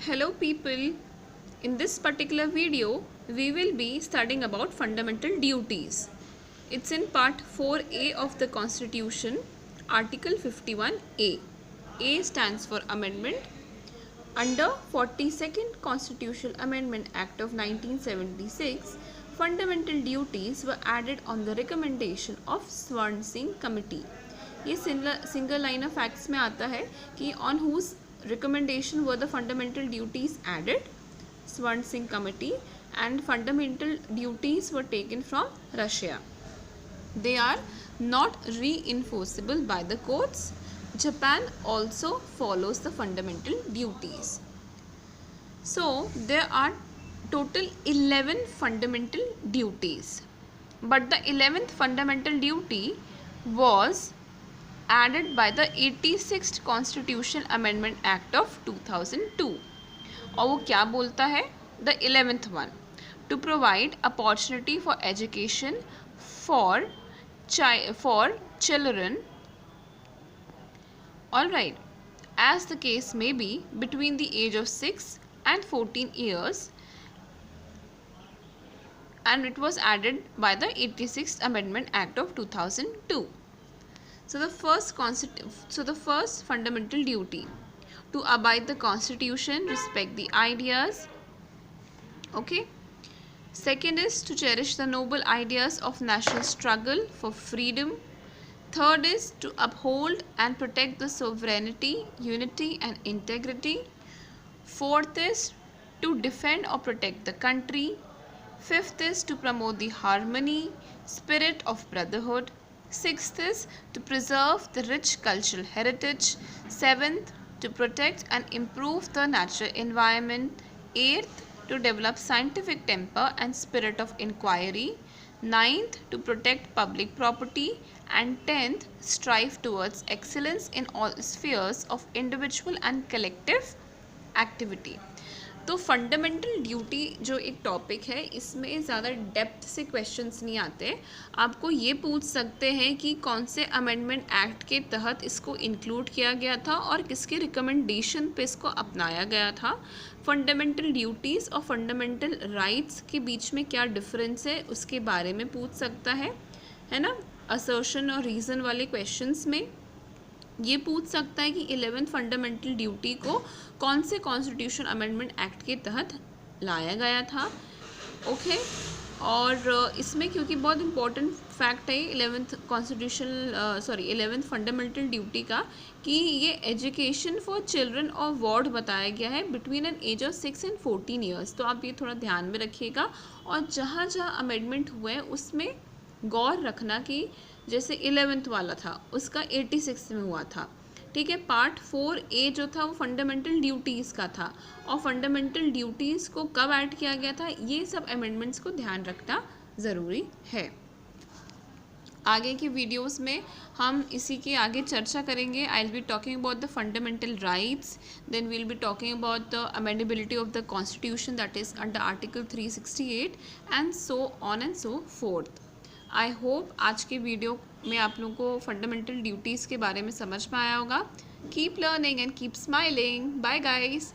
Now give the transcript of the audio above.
Hello people, in this particular video we will be studying about fundamental duties. It's in part 4A of the Constitution, Article 51A. A stands for amendment. Under 42nd Constitutional Amendment Act of 1976, fundamental duties were added on the recommendation of Swaran Singh committee. ये single line of facts में आता है कि on whose recommendation were the fundamental duties added? Swan Singh Committee, and fundamental duties were taken from Russia. They are not reinforceable by the courts. Japan also follows the fundamental duties. So there are total 11 fundamental duties, but the 11th fundamental duty was added by the 86th Constitutional Amendment Act of 2002. और वो क्या बोलता है? The 11th one, to provide opportunity for education for children, all right, as the case may be, between the age of 6 and 14 years, and it was added by the 86th Amendment Act of 2002. So the first fundamental duty, to abide the Constitution, respect the ideas. Okay. Second is to cherish the noble ideas of national struggle for freedom. Third is to uphold and protect the sovereignty, unity and integrity. Fourth is to defend or protect the country. Fifth is to promote the harmony, spirit of brotherhood. Sixth is to preserve the rich cultural heritage. Seventh, to protect and improve the natural environment. Eighth, to develop scientific temper and spirit of inquiry. Ninth, to protect public property. And 10th, strive towards excellence in all spheres of individual and collective activity. तो fundamental duty जो एक topic है, इसमें ज़्यादा depth से questions नहीं आते. आपको ये पूछ सकते हैं कि कौन से अमेंडमेंट एक्ट के तहत इसको इंक्लूड किया गया था और किसके रिकमेंडेशन पे इसको अपनाया गया था. फंडामेंटल ड्यूटीज़ और फंडामेंटल राइट्स के बीच में क्या डिफरेंस है उसके बारे में पूछ सकता है ना. असर्शन और रीज़न वाले क्वेश्चंस में ये पूछ सकता है कि 11th फंडामेंटल ड्यूटी को कौन से कॉन्स्टिट्यूशन अमेंडमेंट एक्ट के तहत लाया गया था. ओके. और इसमें क्योंकि बहुत इंपॉर्टेंट फैक्ट है 11th फंडामेंटल ड्यूटी का, कि ये एजुकेशन फॉर चिल्ड्रन और वार्ड बताया गया है between an age of 6 and 14 years. तो आप ये थोड़ा ध्यान में रखिएगा. और जहाँ जहाँ अमेंडमेंट हुए हैं उसमें गौर रखना कि जैसे 11th वाला था उसका 86 में हुआ था. ठीक है. पार्ट 4A जो था वो फंडामेंटल ड्यूटीज़ का था, और फंडामेंटल ड्यूटीज़ को कब ऐड किया गया था, ये सब अमेंडमेंट्स को ध्यान रखना ज़रूरी है. आगे के वीडियोस में हम इसी के आगे चर्चा करेंगे. I will be talking about the fundamental rights, then we will be talking about the amendability of the constitution, that is under article 368 and so on and so forth. I hope आज के video में आप लोगों को fundamental duties के बारे में समझ में आया होगा. Keep learning and keep smiling. Bye guys.